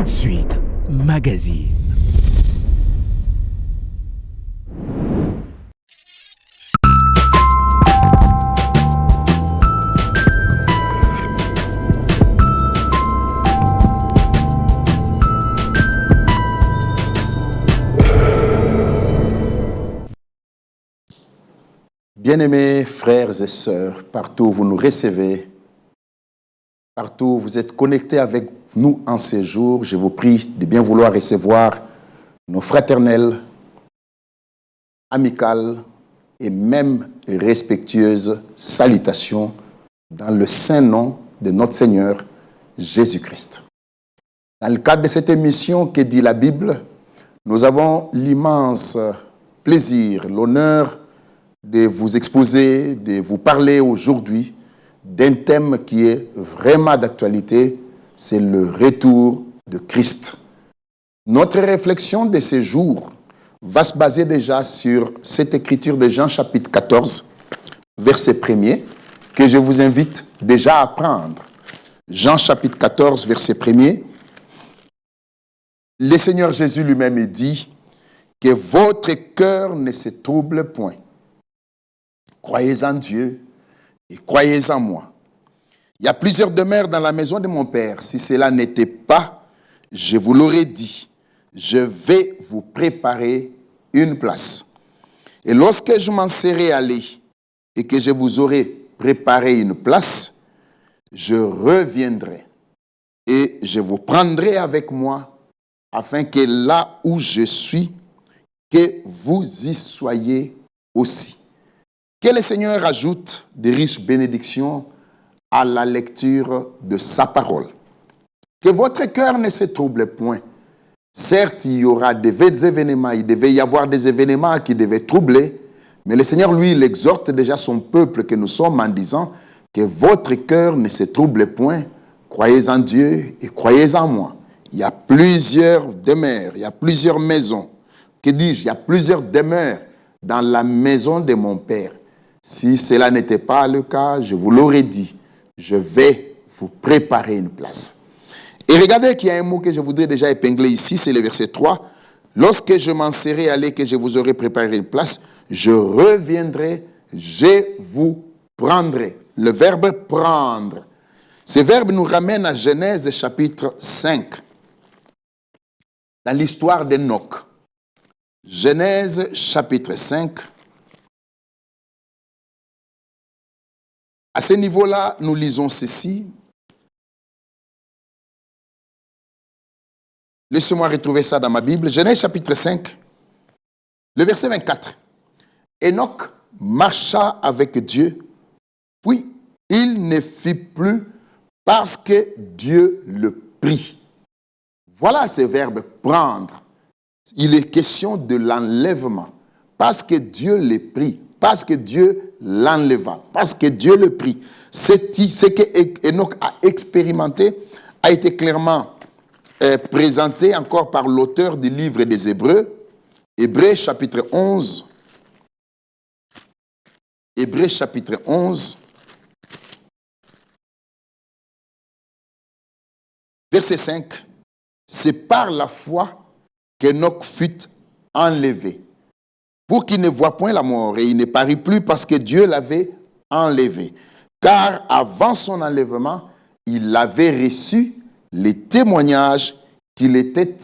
Tout de suite, magazine. Bien-aimés frères et sœurs, partout où vous nous recevez, partout où vous êtes connectés avec nous en ces jours, je vous prie de bien vouloir recevoir nos fraternelles, amicales et même respectueuses salutations dans le saint nom de notre Seigneur Jésus-Christ. Dans le cadre de cette émission que dit la Bible, nous avons l'immense plaisir, l'honneur de vous exposer, de vous parler aujourd'hui d'un thème qui est vraiment d'actualité, c'est le retour de Christ. Notre réflexion de ces jours va se baser déjà sur cette écriture de Jean chapitre 14, verset 1er, que je vous invite déjà à prendre. Jean chapitre 14, verset 1er. Le Seigneur Jésus lui-même dit que votre cœur ne se trouble point. Croyez en Dieu et croyez en moi. Il y a plusieurs demeures dans la maison de mon Père. Si cela n'était pas, je vous l'aurais dit. Je vais vous préparer une place. Et lorsque je m'en serai allé et que je vous aurai préparé une place, je reviendrai et je vous prendrai avec moi afin que là où je suis, que vous y soyez aussi. Que le Seigneur ajoute de riches bénédictions à la lecture de sa parole. Que votre cœur ne se trouble point. Certes, il y aura des événements, il devait y avoir des événements qui devaient troubler, mais le Seigneur, lui, il exhorte déjà son peuple que nous sommes en disant que votre cœur ne se trouble point. Croyez en Dieu et croyez en moi. Il y a plusieurs demeures, il y a plusieurs maisons. Que dis-je? Il y a plusieurs demeures dans la maison de mon Père. Si cela n'était pas le cas, je vous l'aurais dit, je vais vous préparer une place. Et regardez qu'il y a un mot que je voudrais déjà épingler ici, c'est le verset 3. Lorsque je m'en serai allé, que je vous aurai préparé une place, je reviendrai, je vous prendrai. Le verbe prendre. Ce verbe nous ramène à Genèse chapitre 5, dans l'histoire d'Enoch. Genèse chapitre 5. À ce niveau-là, nous lisons ceci. Laissez-moi retrouver ça dans ma Bible. Genèse chapitre 5, le verset 24. Enoch marcha avec Dieu, puis il ne fit plus parce que Dieu le prit. Voilà ce verbe prendre. Il est question de l'enlèvement. Parce que Dieu le prit. Parce que Dieu l'enleva, parce que Dieu le prit. Ce que Enoch a expérimenté a été clairement présenté encore par l'auteur du livre des Hébreux, Hébreux chapitre 11. Hébreux chapitre 11, verset 5. C'est par la foi qu'Enoch fut enlevé, pour qu'il ne voie point la mort, et il ne parut plus parce que Dieu l'avait enlevé. Car avant son enlèvement, il avait reçu les témoignages qu'il était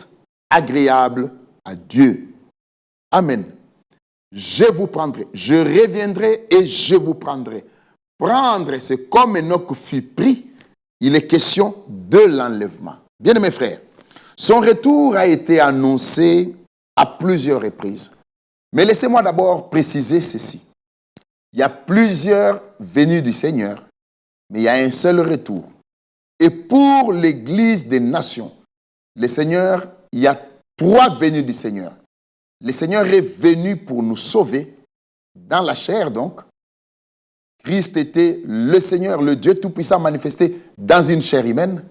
agréable à Dieu. Amen. Je vous prendrai, je reviendrai et je vous prendrai. Prendre, c'est comme Enoch fut pris, il est question de l'enlèvement. Bien mes frères, son retour a été annoncé à plusieurs reprises. Mais laissez-moi d'abord préciser ceci. Il y a plusieurs venues du Seigneur, mais il y a un seul retour. Et pour l'Église des nations, le Seigneur, il y a 3 venues du Seigneur. Le Seigneur est venu pour nous sauver, dans la chair donc. Christ était le Seigneur, le Dieu Tout-Puissant manifesté dans une chair humaine.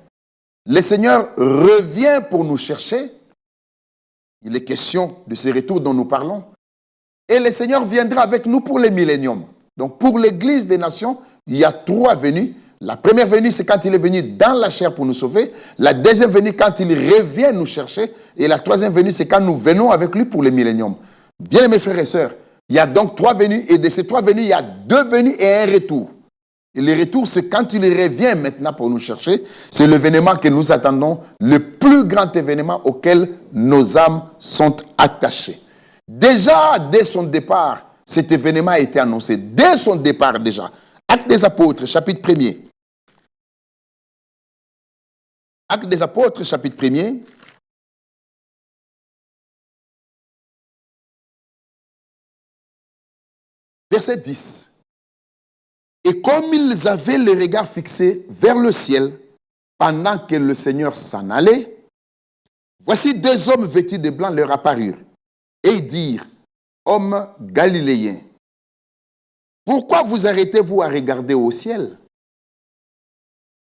Le Seigneur revient pour nous chercher. Il est question de ce retour dont nous parlons. Et le Seigneur viendra avec nous pour les milléniums. Donc pour l'Église des nations, il y a 3 venues, La première venue, c'est quand il est venu dans la chair pour nous sauver. La deuxième venue, quand il revient nous chercher. Et la troisième venue, c'est quand nous venons avec lui pour le millénium. Bien aimés frères et sœurs, il y a donc 3 venues. Et de ces 3 venues, il y a 2 venues et un retour. Et le retour, c'est quand il revient maintenant pour nous chercher. C'est l'événement que nous attendons, le plus grand événement auquel nos âmes sont attachées. Déjà, dès son départ, cet événement a été annoncé. Dès son départ déjà. Actes des Apôtres, chapitre 1er. Actes des Apôtres, chapitre 1er. Verset 10. Et comme ils avaient le regard fixé vers le ciel, pendant que le Seigneur s'en allait, voici 2 hommes vêtus de blanc leur apparurent. Et ils dirent, hommes galiléens, pourquoi vous arrêtez-vous à regarder au ciel?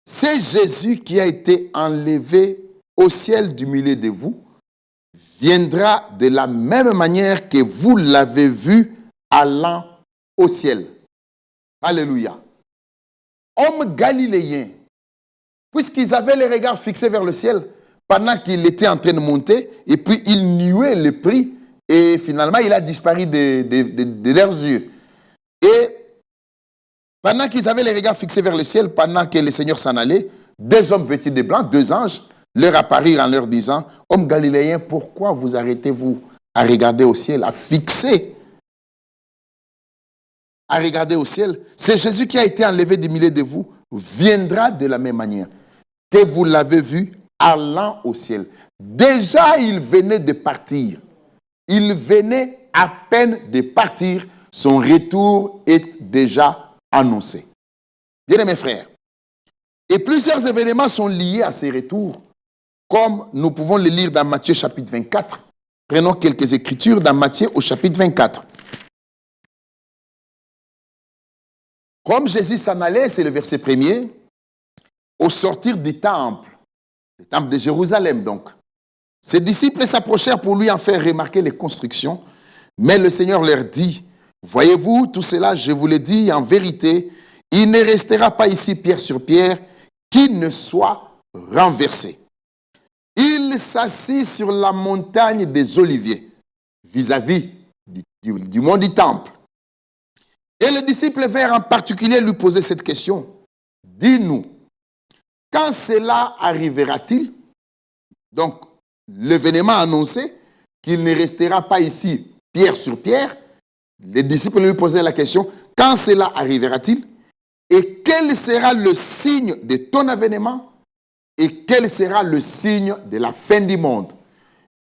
C'est Jésus qui a été enlevé au ciel du milieu de vous, viendra de la même manière que vous l'avez vu allant au ciel. Alléluia. Hommes galiléens, puisqu'ils avaient les regards fixés vers le ciel pendant qu'il était en train de monter, et puis il nuait le prix, et finalement il a disparu de leurs yeux. Et pendant qu'ils avaient les regards fixés vers le ciel, pendant que le Seigneur s'en allait, 2 hommes vêtus de blanc, 2 anges, leur apparurent en leur disant, hommes galiléens, pourquoi vous arrêtez-vous à regarder au ciel, à fixer, à regarder au ciel? C'est Jésus qui a été enlevé du milieu de vous, viendra de la même manière que vous l'avez vu allant au ciel. Déjà, il venait de partir. Il venait à peine de partir. Son retour est déjà annoncé. Bien mes frères, et plusieurs événements sont liés à ces retours, comme nous pouvons le lire dans Matthieu chapitre 24. Prenons quelques écritures dans Matthieu au chapitre 24. Comme Jésus s'en allait, c'est le verset 1er, au sortir du temple de Jérusalem donc. Ses disciples s'approchèrent pour lui en faire remarquer les constructions, mais le Seigneur leur dit, voyez-vous, tout cela, je vous le dis en vérité, il ne restera pas ici pierre sur pierre qui ne soit renversé. Il s'assit sur la montagne des Oliviers, vis-à-vis du mont du temple. Et les disciples vinrent en particulier lui poser cette question. Dis-nous, quand cela arrivera-t-il? Donc, l'événement annoncé qu'il ne restera pas ici pierre sur pierre. Les disciples lui posaient la question, quand cela arrivera-t-il? Et quel sera le signe de ton avènement? Et quel sera le signe de la fin du monde?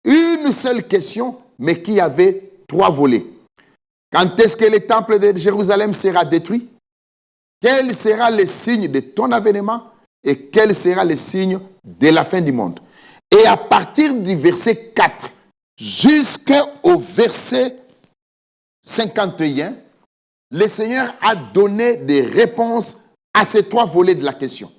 Une seule question, mais qui avait 3 volets. Quand est-ce que le temple de Jérusalem sera détruit? Quel sera le signe de ton avènement? Et quel sera le signe de la fin du monde? Et à partir du verset 4 jusqu'au verset 51, le Seigneur a donné des réponses à ces 3 volets de la question.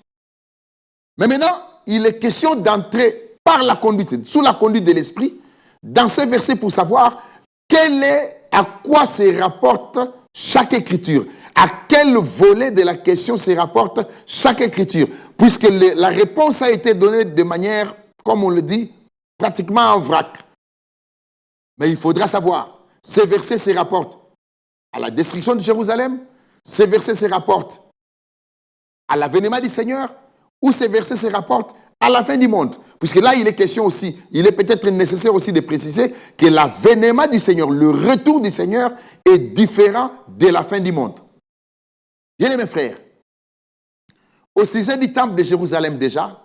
Mais maintenant, il est question d'entrer par la conduite, sous la conduite de l'Esprit, dans ces versets pour savoir à quoi se rapporte chaque écriture, à quel volet de la question se rapporte chaque écriture, puisque la réponse a été donnée de manière, comme on le dit, pratiquement en vrac. Mais il faudra savoir, ces versets se rapportent à la destruction de Jérusalem, ces versets se rapportent à l'avènement du Seigneur, ou ces versets se rapportent à la fin du monde. Puisque là, il est question aussi, il est peut-être nécessaire aussi de préciser que l'avènement du Seigneur, le retour du Seigneur est différent de la fin du monde. Bien mes frères, au sujet du temple de Jérusalem déjà,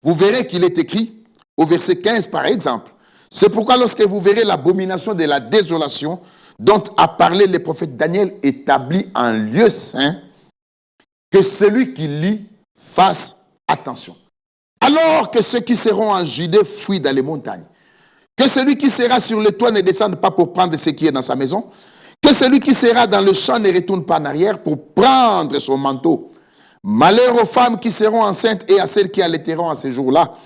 vous verrez qu'il est écrit au verset 15 par exemple. C'est pourquoi lorsque vous verrez l'abomination de la désolation dont a parlé le prophète Daniel établi en lieu saint, que celui qui lit fasse attention. Alors que ceux qui seront en Judée fuient dans les montagnes, que celui qui sera sur le toit ne descende pas pour prendre ce qui est dans sa maison, que celui qui sera dans le champ ne retourne pas en arrière pour prendre son manteau. Malheur aux femmes qui seront enceintes et à celles qui allaiteront à ces jours-là.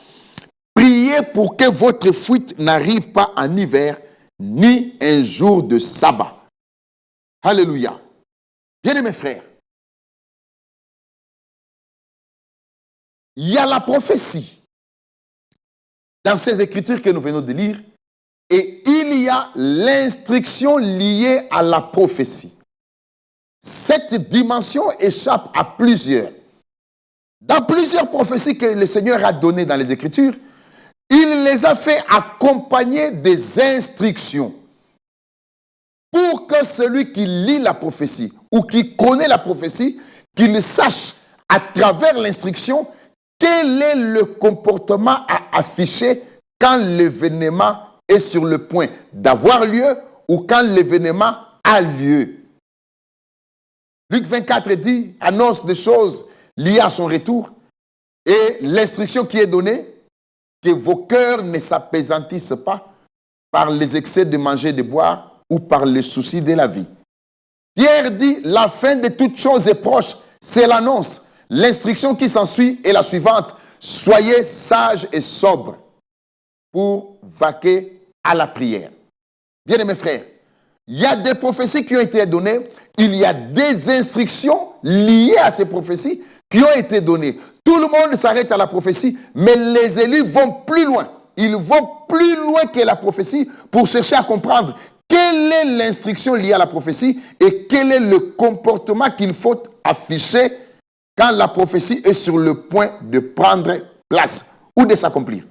Priez pour que votre fuite n'arrive pas en hiver, ni un jour de sabbat. Alléluia. Bien-aimés frères, il y a la prophétie dans ces écritures que nous venons de lire et il y a l'instruction liée à la prophétie. Cette dimension échappe à plusieurs. Dans plusieurs prophéties que le Seigneur a données dans les Écritures, il les a fait accompagner des instructions pour que celui qui lit la prophétie ou qui connaît la prophétie, qu'il sache à travers l'instruction quel est le comportement à afficher quand l'événement est sur le point d'avoir lieu ou quand l'événement a lieu. Luc 24 dit, annonce des choses liées à son retour et l'instruction qui est donnée, que vos cœurs ne s'apaisantissent pas par les excès de manger et de boire ou par les soucis de la vie. Pierre dit, la fin de toutes choses est proche, c'est l'annonce. L'instruction qui s'ensuit est la suivante, soyez sages et sobres pour vaquer à la prière. Bien-aimés frères, il y a des prophéties qui ont été données, il y a des instructions liées à ces prophéties qui ont été données. Tout le monde s'arrête à la prophétie, mais les élus vont plus loin. Ils vont plus loin que la prophétie pour chercher à comprendre quelle est l'instruction liée à la prophétie et quel est le comportement qu'il faut afficher quand la prophétie est sur le point de prendre place ou de s'accomplir.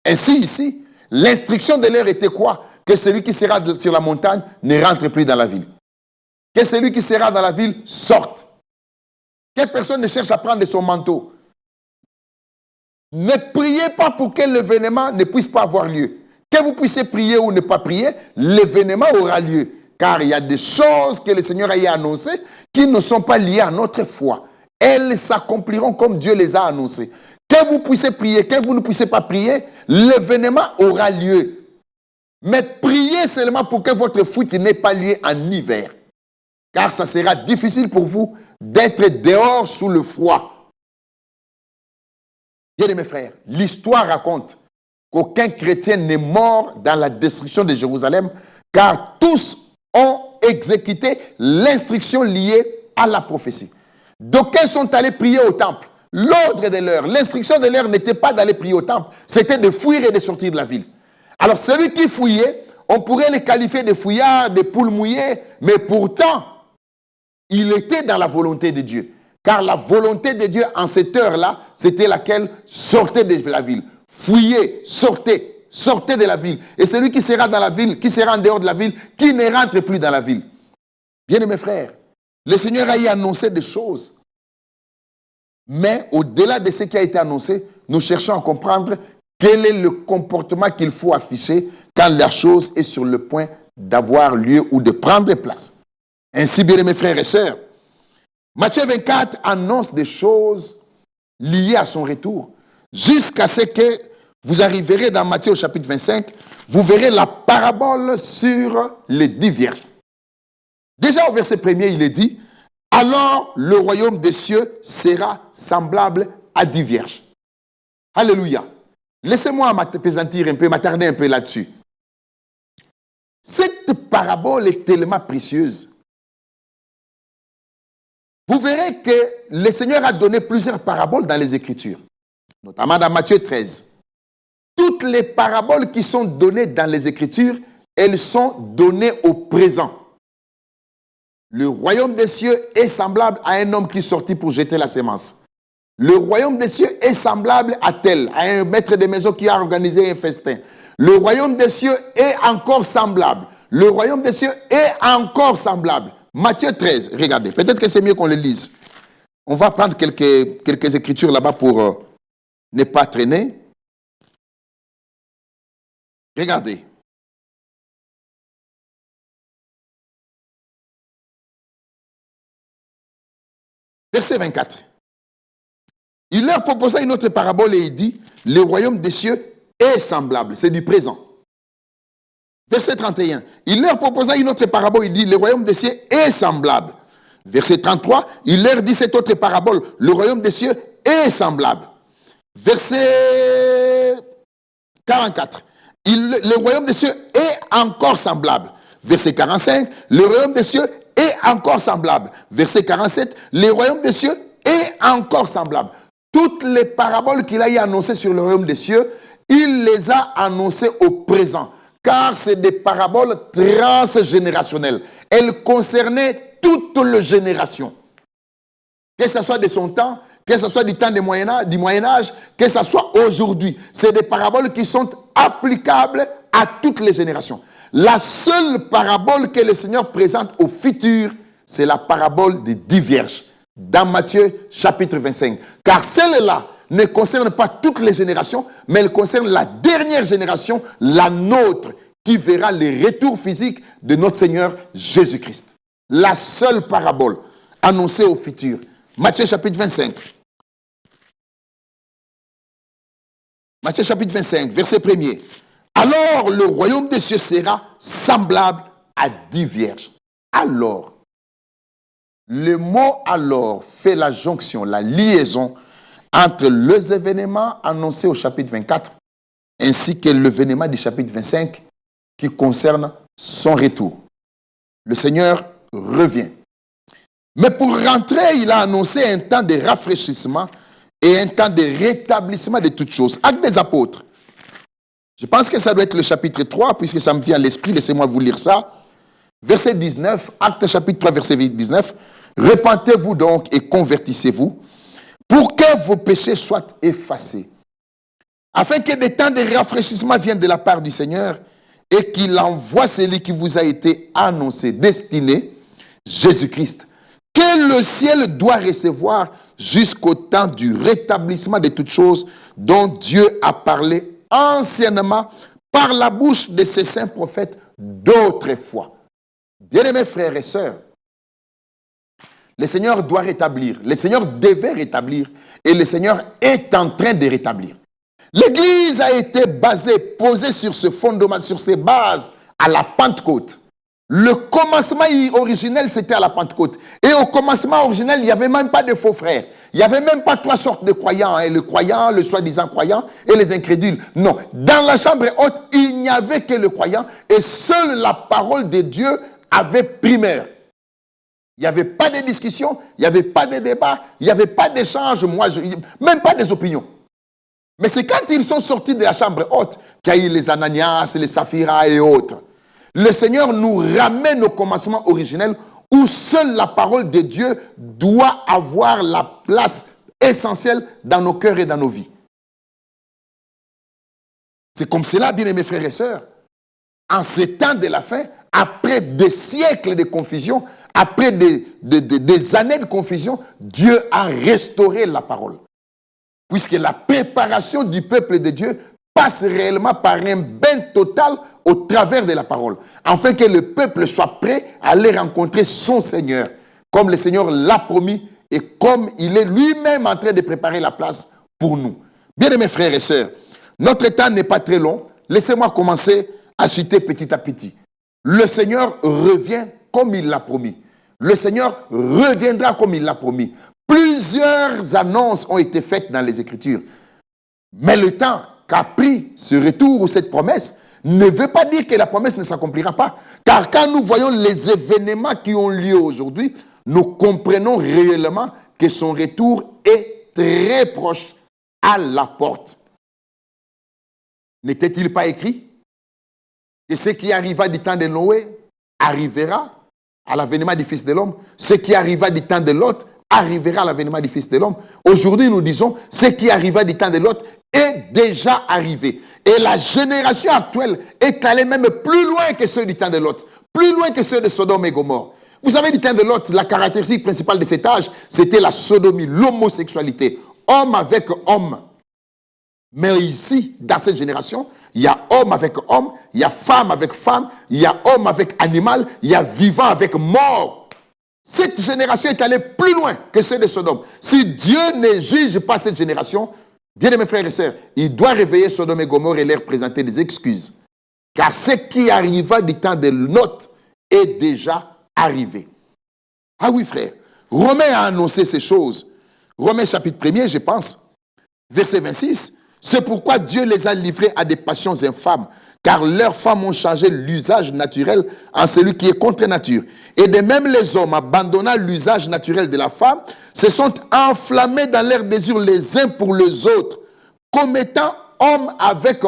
Ainsi, ici, l'instruction de l'heure était quoi? Que celui qui sera sur la montagne ne rentre plus dans la ville. Que celui qui sera dans la ville sorte. Que personne ne cherche à prendre son manteau. Ne priez pas pour que l'événement ne puisse pas avoir lieu. Que vous puissiez prier ou ne pas prier, l'événement aura lieu. Car il y a des choses que le Seigneur a annoncées qui ne sont pas liées à notre foi. Elles s'accompliront comme Dieu les a annoncées. Que vous puissiez prier, que vous ne puissiez pas prier, l'événement aura lieu. Mais priez seulement pour que votre fuite n'ait pas lieu en hiver. Car ça sera difficile pour vous d'être dehors sous le froid. Bien mes frères, l'histoire raconte qu'aucun chrétien n'est mort dans la destruction de Jérusalem, car tous ont exécuté l'instruction liée à la prophétie. D'aucuns sont allés prier au temple. L'ordre de l'heure, l'instruction de l'heure n'était pas d'aller prier au temple, c'était de fuir et de sortir de la ville. Alors celui qui fouillait, on pourrait le qualifier de fouillard, de poule mouillée, mais pourtant, il était dans la volonté de Dieu. Car la volonté de Dieu en cette heure-là, c'était laquelle? Sortez de la ville. Fouillez, sortez de la ville. Et celui qui sera dans la ville, qui sera en dehors de la ville, qui ne rentre plus dans la ville. Bien mes frères, le Seigneur a y annoncé des choses. Mais au-delà de ce qui a été annoncé, nous cherchons à comprendre quel est le comportement qu'il faut afficher quand la chose est sur le point d'avoir lieu ou de prendre place. Ainsi, bien mes frères et sœurs, Matthieu 24 annonce des choses liées à son retour. Jusqu'à ce que vous arriverez dans Matthieu au chapitre 25, vous verrez la parabole sur les 10 vierges. Déjà au verset 1er, il est dit, alors le royaume des cieux sera semblable à 10 vierges. Alléluia. Laissez-moi m'apaisantir un peu, m'attarder un peu là-dessus. Cette parabole est tellement précieuse. Vous verrez que le Seigneur a donné plusieurs paraboles dans les Écritures, notamment dans Matthieu 13. Toutes les paraboles qui sont données dans les Écritures, elles sont données au présent. Le royaume des cieux est semblable à un homme qui sortit pour jeter la semence. Le royaume des cieux est semblable à tel, à un maître de maison qui a organisé un festin. Le royaume des cieux est encore semblable. Le royaume des cieux est encore semblable. Matthieu 13, regardez, peut-être que c'est mieux qu'on le lise. On va prendre quelques écritures là-bas pour ne pas traîner. Regardez. Verset 24. Il leur proposa une autre parabole et il dit, le royaume des cieux est semblable, c'est du présent. Verset 31. Il leur proposa une autre parabole, il dit, le royaume des cieux est semblable. Verset 33. Il leur dit cette autre parabole, le royaume des cieux est semblable. Verset 44. Le royaume des cieux est encore semblable. Verset 45. Le royaume des cieux est encore semblable. Verset 47. Le royaume des cieux est encore semblable. toutes les paraboles qu'il a annoncées sur le royaume des cieux, il les a annoncées au présent. Car c'est des paraboles transgénérationnelles. Elles concernaient toutes les générations. Que ce soit de son temps, que ce soit du temps du Moyen-Âge, que ce soit aujourd'hui. C'est des paraboles qui sont applicables à toutes les générations. La seule parabole que le Seigneur présente au futur, c'est la parabole des 10 vierges, dans Matthieu chapitre 25. Car celle-là ne concerne pas toutes les générations, mais elle concerne la dernière génération, la nôtre, qui verra le retour physique de notre Seigneur Jésus-Christ. La seule parabole annoncée au futur. Matthieu chapitre 25. Matthieu chapitre 25, verset 1er. Alors le royaume des cieux sera semblable à 10 vierges. Alors, le mot alors fait la jonction, la liaison entre les événements annoncés au chapitre 24 ainsi que l'événement du chapitre 25 qui concerne son retour. Le Seigneur revient. Mais pour rentrer, il a annoncé un temps de rafraîchissement et un temps de rétablissement de toutes choses. Actes des apôtres. Je pense que ça doit être le chapitre 3, puisque ça me vient à l'esprit. Laissez-moi vous lire ça. Verset 19, Actes chapitre 3, verset 19. Repentez-vous donc et convertissez-vous pour que vos péchés soient effacés, afin que des temps de rafraîchissement viennent de la part du Seigneur et qu'il envoie celui qui vous a été annoncé, destiné, Jésus-Christ, que le ciel doit recevoir jusqu'au temps du rétablissement de toutes choses dont Dieu a parlé anciennement par la bouche de ses saints prophètes d'autrefois. Bien-aimés frères et sœurs, le Seigneur doit rétablir, le Seigneur devait rétablir et le Seigneur est en train de rétablir. L'Église a été posée sur ce fondement, sur ces bases à la Pentecôte. Le commencement originel, c'était à la Pentecôte. Et au commencement originel, il n'y avait même pas de faux frères. Il n'y avait même pas 3 sortes de croyants. Le croyant, le soi-disant croyant et les incrédules. Non. Dans la chambre haute, il n'y avait que le croyant. Et seule la parole de Dieu avait primeur. Il n'y avait pas de discussion, il n'y avait pas de débat, il n'y avait pas d'échange, même pas des opinions. Mais c'est quand ils sont sortis de la chambre haute qu'il y a eu les Ananias, les Saphira et autres. Le Seigneur nous ramène au commencement originel où seule la parole de Dieu doit avoir la place essentielle dans nos cœurs et dans nos vies. C'est comme cela, bien aimés frères et sœurs. En ces temps de la fin, après des siècles de confusion, après des années de confusion, Dieu a restauré la parole. Puisque la préparation du peuple de Dieu passe réellement par un bain total au travers de la parole, afin que le peuple soit prêt à aller rencontrer son Seigneur, comme le Seigneur l'a promis et comme il est lui-même en train de préparer la place pour nous. Bien aimés frères et sœurs, notre temps n'est pas très long. Laissez-moi commencer à citer petit à petit. Le Seigneur revient comme il l'a promis. Le Seigneur reviendra comme il l'a promis. Plusieurs annonces ont été faites dans les Écritures. Mais le temps qu'a pris ce retour ou cette promesse ne veut pas dire que la promesse ne s'accomplira pas. Car quand nous voyons les événements qui ont lieu aujourd'hui, nous comprenons réellement que son retour est très proche, à la porte. N'était-il pas écrit que ce qui arriva du temps de Noé arrivera à l'avènement du Fils de l'homme? Ce qui arriva du temps de Lot arrivera à l'avènement du Fils de l'homme. Aujourd'hui, nous disons, ce qui arriva du temps de Lot est déjà arrivé. Et la génération actuelle est allée même plus loin que ceux du temps de Lot, plus loin que ceux de Sodome et Gomorrhe. Vous savez, du temps de Lot, la caractéristique principale de cet âge, c'était la sodomie, l'homosexualité, homme avec homme. Mais ici, dans cette génération, il y a homme avec homme, il y a femme avec femme, il y a homme avec animal, il y a vivant avec mort. Cette génération est allée plus loin que celle de Sodome. Si Dieu ne juge pas cette génération, bien aimés frères et sœurs, il doit réveiller Sodome et Gomorrhe et leur présenter des excuses. Car ce qui arriva du temps de Lot est déjà arrivé. Ah oui frère, Romain a annoncé ces choses. Romains chapitre 1er, je pense, verset 26. C'est pourquoi Dieu les a livrés à des passions infâmes, car leurs femmes ont changé l'usage naturel en celui qui est contre nature. Et de même les hommes, abandonnant l'usage naturel de la femme, se sont enflammés dans leurs désirs les uns pour les autres, commettant homme avec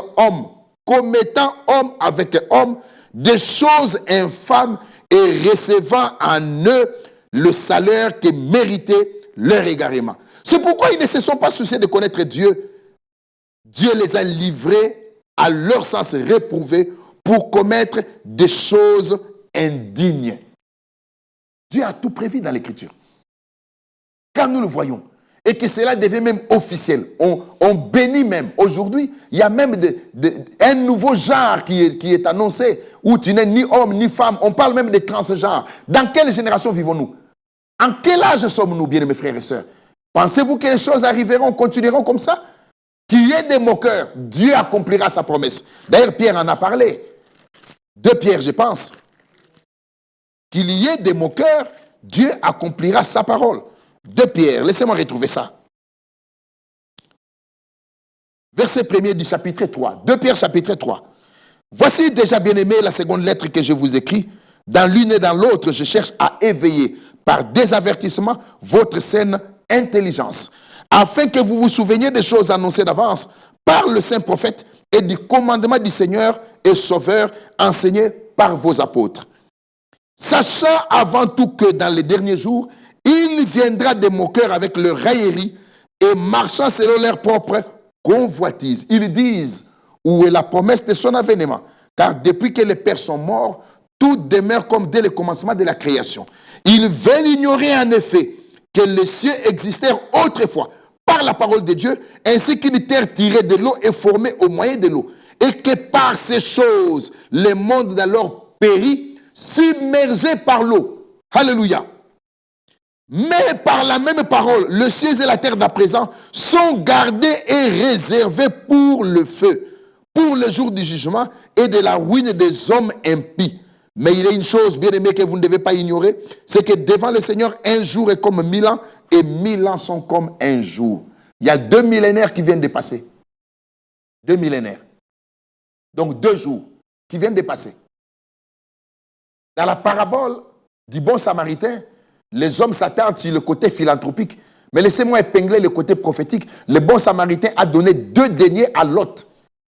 homme, des choses infâmes et recevant en eux le salaire que méritait leur égarement. C'est pourquoi ils ne se sont pas souciés de connaître Dieu. Dieu les a livrés à leur sens réprouvé pour commettre des choses indignes. Dieu a tout prévu dans l'Écriture. Quand nous le voyons, et que cela devient même officiel, on bénit même. Aujourd'hui, il y a même un nouveau genre qui est annoncé, où tu n'es ni homme ni femme. On parle même de transgenres. Dans quelle génération vivons-nous? En quel âge sommes-nous, bien mes frères et sœurs? Pensez-vous que les choses arriveront, continueront comme ça? Qu'il y ait des moqueurs, Dieu accomplira sa promesse. D'ailleurs, Pierre en a parlé. De Pierre, je pense. Qu'il y ait des moqueurs, Dieu accomplira sa parole. De Pierre, laissez-moi retrouver ça. Verset 1er du chapitre 3. De Pierre, chapitre 3. Voici déjà, bien-aimé, la seconde lettre que je vous écris. Dans l'une et dans l'autre, je cherche à éveiller par des avertissements votre saine intelligence, afin que vous vous souveniez des choses annoncées d'avance par le saint prophète et du commandement du Seigneur et Sauveur enseigné par vos apôtres. Sachant avant tout que dans les derniers jours, il viendra des moqueurs avec leur raillerie et marchant selon leur propre convoitise. Ils disent, où est la promesse de son avènement? Car depuis que les pères sont morts, tout demeure comme dès le commencement de la création. Ils veulent ignorer en effet que les cieux existèrent autrefois par la parole de Dieu, ainsi qu'une terre tirée de l'eau et formée au moyen de l'eau. Et que par ces choses, le monde d'alors périt, submergé par l'eau. Alléluia. Mais par la même parole, le ciel et la terre d'à présent sont gardés et réservés pour le feu, pour le jour du jugement et de la ruine des hommes impies. Mais il y a une chose, bien aimée, que vous ne devez pas ignorer, c'est que devant le Seigneur, un jour est comme 1000 ans et 1000 ans sont comme un jour. Il y a 2 millénaires qui viennent de passer. 2 millénaires. Donc 2 jours qui viennent de passer. Dans la parabole du bon samaritain, les hommes s'attardent sur le côté philanthropique. Mais laissez-moi épingler le côté prophétique. Le bon samaritain a donné 2 deniers à Lot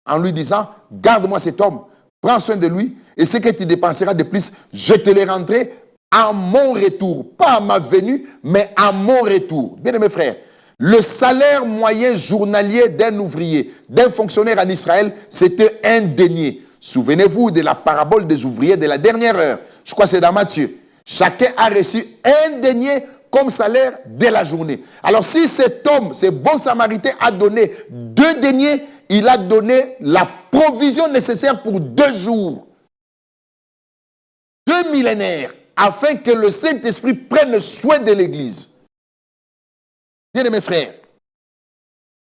en lui disant, garde-moi cet homme, prends soin de lui, et ce que tu dépenseras de plus, je te les rendrai à mon retour. Pas à ma venue, mais à mon retour. Bien mes frères, le salaire moyen journalier d'un ouvrier, d'un fonctionnaire en Israël, c'était 1 denier. Souvenez-vous de la parabole des ouvriers de la dernière heure. Je crois que c'est dans Matthieu. Chacun a reçu 1 denier comme salaire de la journée. Alors si cet homme, ce bon samaritain a donné 2 deniers, il a donné la provision nécessaire pour 2 jours. 2 millénaires, afin que le Saint-Esprit prenne soin de l'Église. Bien mes frères,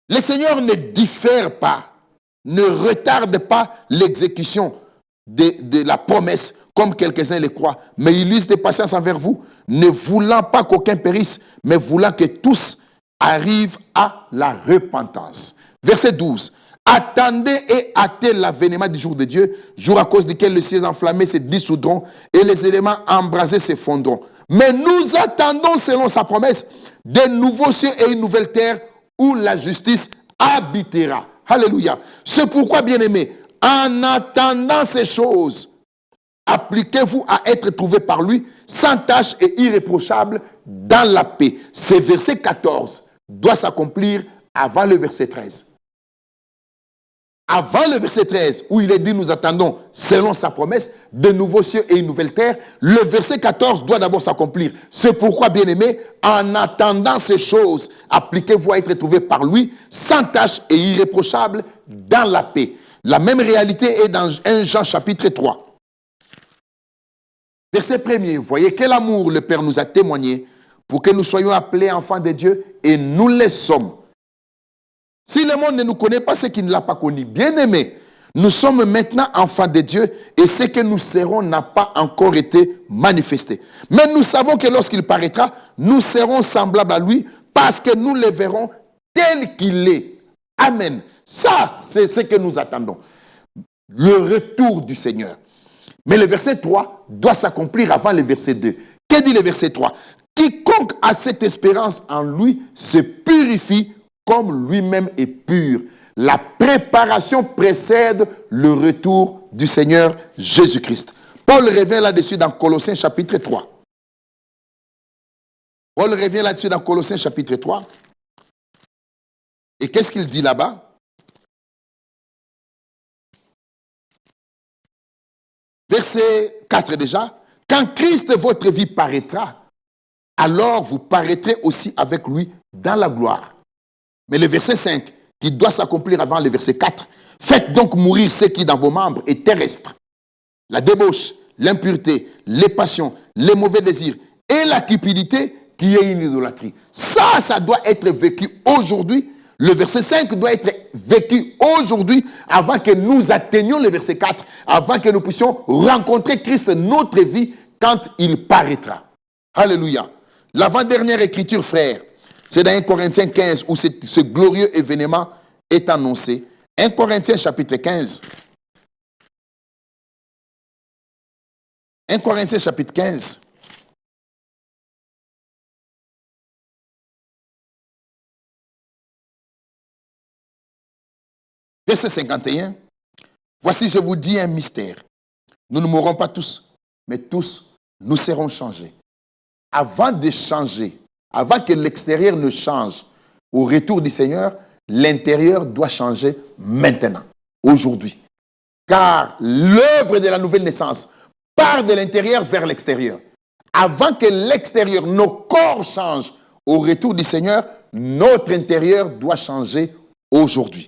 le Seigneur ne diffère pas, ne retarde pas l'exécution de la promesse comme quelques-uns le croient, mais il use de patience envers vous, ne voulant pas qu'aucun périsse, mais voulant que tous arrivent à la repentance. Verset 12. Attendez et hâtez l'avènement du jour de Dieu, jour à cause duquel les cieux enflammés se dissoudront et les éléments embrasés s'effondront. Mais nous attendons, selon sa promesse, de nouveaux cieux et une nouvelle terre où la justice habitera. Alléluia. C'est pourquoi, bien-aimés, en attendant ces choses, appliquez-vous à être trouvés par lui sans tache et irréprochable dans la paix. Ce verset 14 doit s'accomplir avant le verset 13. Avant le verset 13, où il est dit, nous attendons, selon sa promesse, de nouveaux cieux et une nouvelle terre, le verset 14 doit d'abord s'accomplir. C'est pourquoi, bien-aimés, en attendant ces choses, appliquez-vous à être trouvés par lui, sans tache et irréprochable, dans la paix. La même réalité est dans 1 Jean chapitre 3. Verset 1er, voyez quel amour le Père nous a témoigné pour que nous soyons appelés enfants de Dieu, et nous les sommes. Si le monde ne nous connaît pas, c'est qu'il ne l'a pas connu. Bien-aimés, nous sommes maintenant enfants de Dieu et ce que nous serons n'a pas encore été manifesté. Mais nous savons que lorsqu'il paraîtra, nous serons semblables à lui parce que nous le verrons tel qu'il est. Amen. Ça, c'est ce que nous attendons. le retour du Seigneur. Mais le verset 3 doit s'accomplir avant le verset 2. Que dit le verset 3? Quiconque a cette espérance en lui se purifie comme lui-même est pur. La préparation précède le retour du Seigneur Jésus-Christ. Paul revient là-dessus dans Colossiens chapitre 3. Paul revient là-dessus dans Colossiens chapitre 3. Et qu'est-ce qu'il dit là-bas? Verset 4 déjà. Quand Christ, votre vie, paraîtra, alors vous paraîtrez aussi avec lui dans la gloire. Mais le verset 5, qui doit s'accomplir avant le verset 4, faites donc mourir ce qui dans vos membres est terrestre. La débauche, l'impureté, les passions, les mauvais désirs et la cupidité qui est une idolâtrie. Ça doit être vécu aujourd'hui. Le verset 5 doit être vécu aujourd'hui avant que nous atteignions le verset 4, avant que nous puissions rencontrer Christ notre vie quand il paraîtra. Alléluia. L'avant-dernière écriture, frère, c'est dans 1 Corinthiens 15 où ce glorieux événement est annoncé. 1 Corinthiens chapitre 15. 1 Corinthiens chapitre 15. Verset 51. Voici, je vous dis un mystère. Nous ne mourrons pas tous, mais tous, nous serons changés. Avant de changer, avant que l'extérieur ne change, au retour du Seigneur, l'intérieur doit changer maintenant, aujourd'hui. Car l'œuvre de la nouvelle naissance part de l'intérieur vers l'extérieur. Avant que l'extérieur, nos corps changent au retour du Seigneur, notre intérieur doit changer aujourd'hui.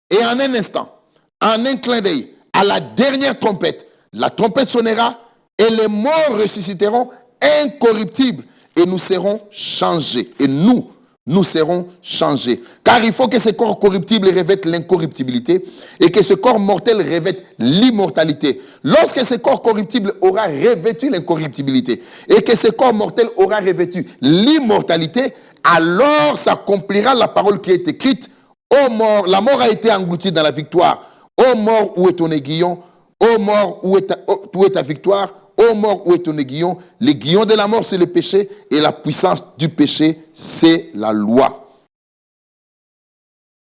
Et en un instant, en un clin d'œil, à la dernière trompette, la trompette sonnera et les morts ressusciteront incorruptibles et nous serons changés. Et nous serons changés. Car il faut que ce corps corruptible revête l'incorruptibilité et que ce corps mortel revête l'immortalité. Lorsque ce corps corruptible aura revêtu l'incorruptibilité et que ce corps mortel aura revêtu l'immortalité, alors s'accomplira la parole qui est écrite. Ô mort, la mort a été engloutie dans la victoire. Ô mort, où est ton aiguillon? Ô mort, où est ta victoire? Ô mort, où est ton aiguillon? L'aiguillon de la mort, c'est le péché, et la puissance du péché, c'est la loi.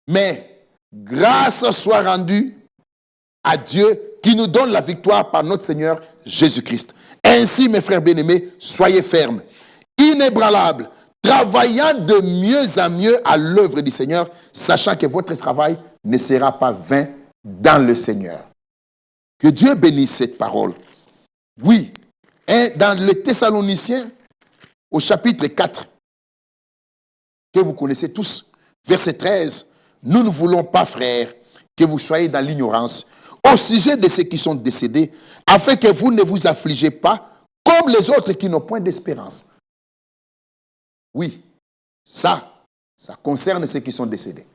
Mais grâce soit rendue à Dieu qui nous donne la victoire par notre Seigneur Jésus-Christ. Ainsi, mes frères bien-aimés, soyez fermes, inébranlables, travaillant de mieux en mieux à l'œuvre du Seigneur, sachant que votre travail ne sera pas vain dans le Seigneur. Que Dieu bénisse cette parole. Oui, dans les Thessaloniciens, au chapitre 4, que vous connaissez tous, verset 13, nous ne voulons pas, frères, que vous soyez dans l'ignorance au sujet de ceux qui sont décédés, afin que vous ne vous affligez pas comme les autres qui n'ont point d'espérance. Oui, ça concerne ceux qui sont décédés.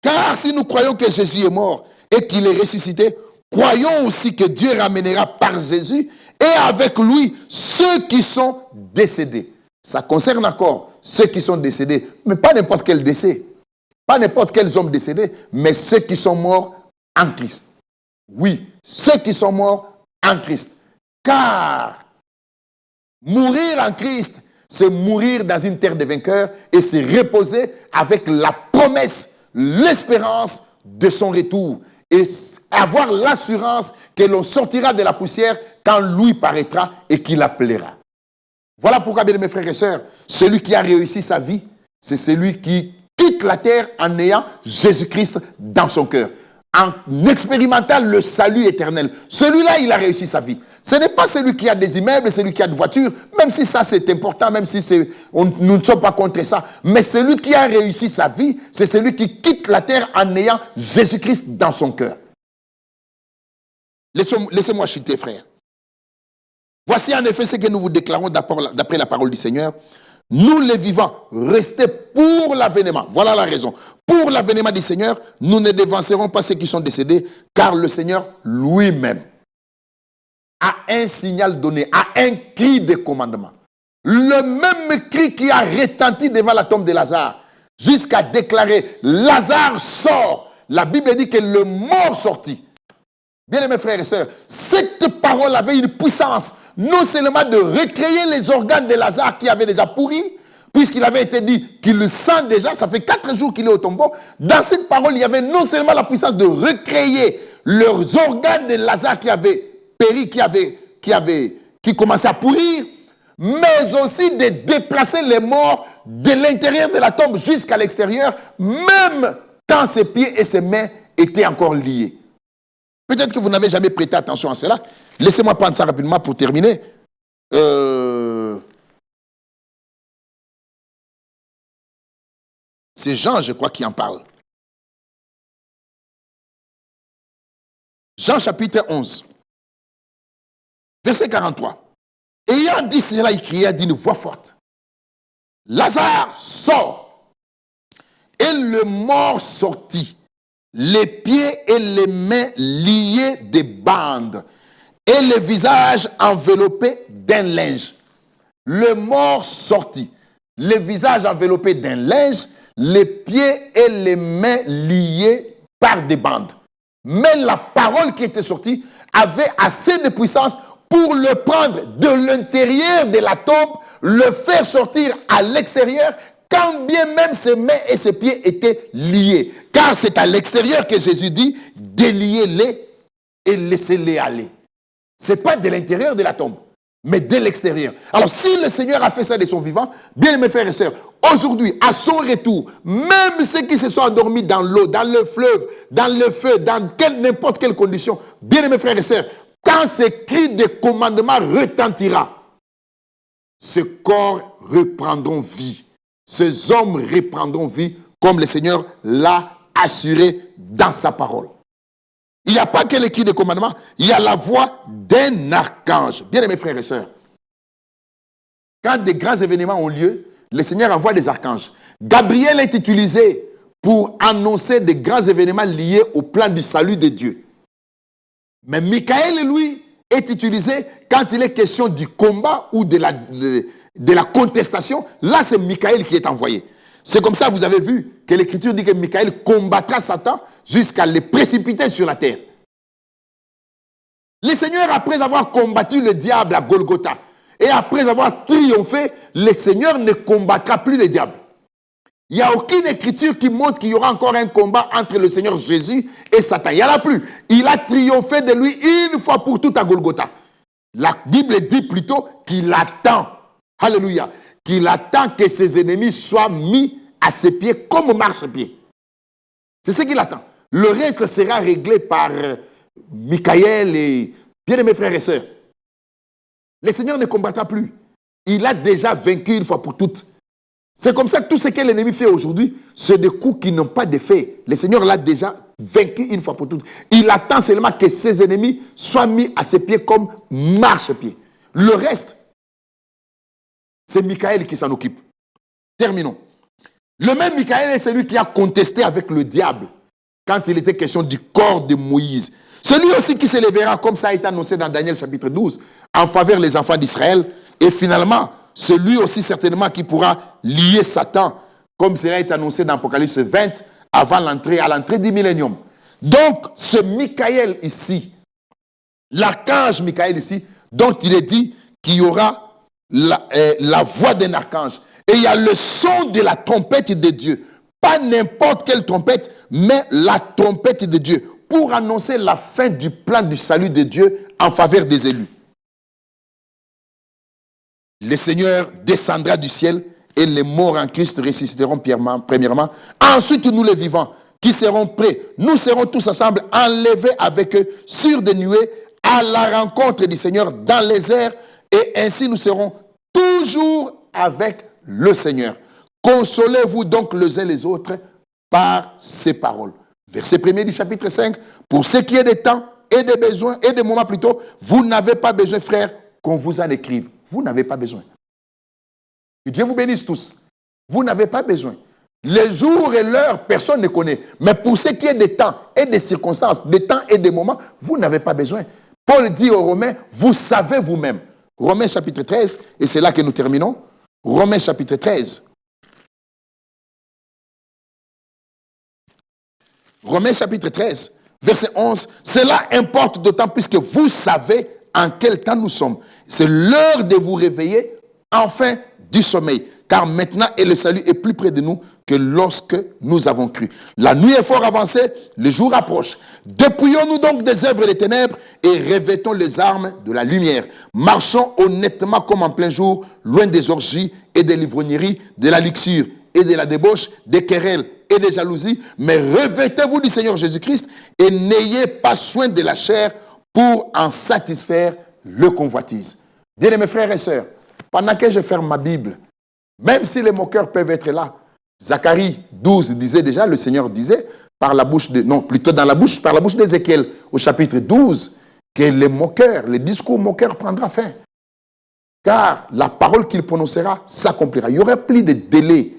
Car si nous croyons que Jésus est mort et qu'il est ressuscité, croyons aussi que Dieu ramènera par Jésus et avec lui ceux qui sont décédés. Ça concerne encore ceux qui sont décédés, mais pas n'importe quel décès. Pas n'importe quels hommes décédés, mais ceux qui sont morts en Christ. Oui, ceux qui sont morts en Christ. Car mourir en Christ, c'est mourir dans une terre de vainqueurs et se reposer avec la promesse, l'espérance de son retour. Et avoir l'assurance que l'on sortira de la poussière quand lui paraîtra et qu'il appellera. Voilà pourquoi, bien mes frères et sœurs, celui qui a réussi sa vie, c'est celui qui quitte la terre en ayant Jésus-Christ dans son cœur, en expérimentant le salut éternel. Celui-là, il a réussi sa vie. Ce n'est pas celui qui a des immeubles, celui qui a des voitures, même si ça c'est important, même si nous ne sommes pas contre ça. Mais celui qui a réussi sa vie, c'est celui qui quitte la terre en ayant Jésus-Christ dans son cœur. Laissez-moi chuter, frère. Voici en effet ce que nous vous déclarons d'après la parole du Seigneur. Nous les vivants, restez pour l'avènement. Voilà la raison. Pour l'avènement du Seigneur, nous ne devancerons pas ceux qui sont décédés, car le Seigneur lui-même a un signal donné, a un cri de commandement. Le même cri qui a retenti devant la tombe de Lazare, jusqu'à déclarer, Lazare sort. La Bible dit que le mort sortit. Bien aimés frères et sœurs, cette parole avait une puissance, non seulement de recréer les organes de Lazare qui avaient déjà pourri, puisqu'il avait été dit qu'il le sent déjà, ça fait 4 jours qu'il est au tombeau. Dans cette parole, il y avait non seulement la puissance de recréer leurs organes de Lazare qui avaient péri, qui commençaient à pourrir, mais aussi de déplacer les morts de l'intérieur de la tombe jusqu'à l'extérieur, même quand ses pieds et ses mains étaient encore liés. Peut-être que vous n'avez jamais prêté attention à cela. Laissez-moi prendre ça rapidement pour terminer. C'est Jean, je crois, qui en parle. Jean chapitre 11, verset 43. Ayant dit cela, il cria d'une voix forte: Lazare, sort! Et le mort sortit, les pieds et les mains liés des bandes, et le visage enveloppé d'un linge. Le mort sortit, le visage enveloppé d'un linge, les pieds et les mains liés par des bandes. Mais la parole qui était sortie avait assez de puissance pour le prendre de l'intérieur de la tombe, le faire sortir à l'extérieur, quand bien même ses mains et ses pieds étaient liés. Car c'est à l'extérieur que Jésus dit: déliez-les et laissez-les aller. Ce n'est pas de l'intérieur de la tombe, mais de l'extérieur. Alors, si le Seigneur a fait ça de son vivant, bien mes frères et sœurs, aujourd'hui, à son retour, même ceux qui se sont endormis dans l'eau, dans le fleuve, dans le feu, dans n'importe quelle condition, bien mes frères et sœurs, quand ce cri de commandement retentira, ces corps reprendront vie. Ces hommes reprendront vie comme le Seigneur l'a assuré dans sa parole. Il n'y a pas que le cri de commandement, il y a la voix d'un archange. Bien mes frères et sœurs, quand des grands événements ont lieu, le Seigneur envoie des archanges. Gabriel est utilisé pour annoncer des grands événements liés au plan du salut de Dieu. Mais Michael, lui, est utilisé quand il est question du combat ou de la contestation. Là, c'est Michael qui est envoyé. C'est comme ça, vous avez vu, que l'Écriture dit que Michael combattra Satan jusqu'à le précipiter sur la terre. Le Seigneur, après avoir combattu le diable à Golgotha, et après avoir triomphé, le Seigneur ne combattra plus le diable. Il n'y a aucune écriture qui montre qu'il y aura encore un combat entre le Seigneur Jésus et Satan. Il n'y en a plus. Il a triomphé de lui une fois pour toutes à Golgotha. La Bible dit plutôt qu'il attend. Alléluia. Qu'il attend que ses ennemis soient mis à ses pieds comme marchepied. C'est ce qu'il attend. Le reste sera réglé par Michael et bien mes frères et sœurs. Le Seigneur ne combattra plus. Il a déjà vaincu une fois pour toutes. C'est comme ça que tout ce que l'ennemi fait aujourd'hui, c'est des coups qui n'ont pas d'effet. Le Seigneur l'a déjà vaincu une fois pour toutes. Il attend seulement que ses ennemis soient mis à ses pieds comme marchepied. Le reste, c'est Michael qui s'en occupe. Terminons. Le même Michael est celui qui a contesté avec le diable quand il était question du corps de Moïse. Celui aussi qui s'élèvera, comme ça a été annoncé dans Daniel chapitre 12, en faveur des enfants d'Israël. Et finalement, celui aussi certainement qui pourra lier Satan, comme cela est annoncé dans Apocalypse 20, à l'entrée du millénium. Donc, ce Michael ici, l'archange Michael ici, dont il est dit qu'il y aura la voix d'un archange. Et il y a le son de la trompette de Dieu. Pas n'importe quelle trompette, mais la trompette de Dieu, pour annoncer la fin du plan du salut de Dieu en faveur des élus. Le Seigneur descendra du ciel et les morts en Christ ressusciteront premièrement. Ensuite, nous les vivants qui serons prêts, nous serons tous ensemble enlevés avec eux sur des nuées à la rencontre du Seigneur dans les airs, et ainsi nous serons toujours avec le Seigneur. Consolez-vous donc les uns les autres par ces paroles. Verset 1er du chapitre 5. Pour ce qui est des temps et des besoins et des moments plutôt, vous n'avez pas besoin, frères, qu'on vous en écrive. Vous n'avez pas besoin. Que Dieu vous bénisse tous. Vous n'avez pas besoin. Les jours et l'heure, personne ne connaît. Mais pour ce qui est des temps et des circonstances, des temps et des moments, vous n'avez pas besoin. Paul dit aux Romains, vous savez vous-même. Romains chapitre 13, et c'est là que nous terminons. Romains chapitre 13. Romains chapitre 13, Verset 11, cela importe d'autant plus que vous savez en quel temps nous sommes. C'est l'heure de vous réveiller enfin du sommeil. Car maintenant, le salut est plus près de nous que lorsque nous avons cru. La nuit est fort avancée, le jour approche. Dépouillons-nous donc des œuvres des ténèbres et revêtons les armes de la lumière. Marchons honnêtement comme en plein jour, loin des orgies et des livrogneries, de la luxure et de la débauche, des querelles et des jalousies, mais revêtez-vous du Seigneur Jésus-Christ et n'ayez pas soin de la chair pour en satisfaire le convoitise. Bien-aimés frères et sœurs, pendant que je ferme ma Bible, même si les moqueurs peuvent être là, Zacharie 12 disait déjà, le Seigneur disait, par la bouche par la bouche d'Ézéchiel au chapitre 12, que les moqueurs, les discours moqueurs prendra fin. Car la parole qu'il prononcera s'accomplira. Il n'y aura plus de délai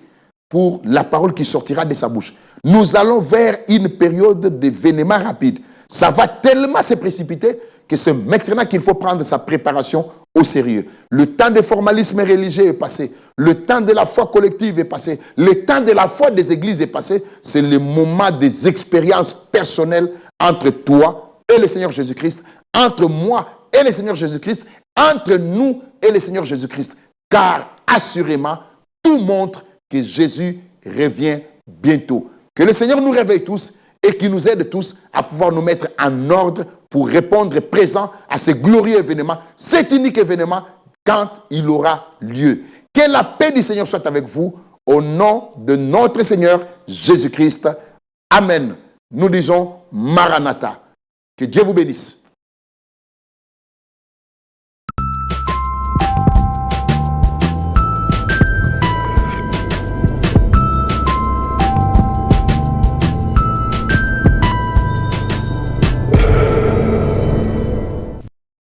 pour la parole qui sortira de sa bouche. Nous allons vers une période d'événements rapides. Ça va tellement se précipiter que c'est maintenant qu'il faut prendre sa préparation au sérieux. Le temps des formalismes religieux est passé. Le temps de la foi collective est passé. Le temps de la foi des églises est passé. C'est le moment des expériences personnelles entre toi et le Seigneur Jésus-Christ, entre moi et le Seigneur Jésus-Christ, entre nous et le Seigneur Jésus-Christ. Car assurément, tout montre que Jésus revient bientôt. Que le Seigneur nous réveille tous et qui nous aide tous à pouvoir nous mettre en ordre pour répondre présent à ce glorieux événement, cet unique événement, quand il aura lieu. Que la paix du Seigneur soit avec vous, au nom de notre Seigneur Jésus-Christ. Amen. Nous disons Maranatha. Que Dieu vous bénisse.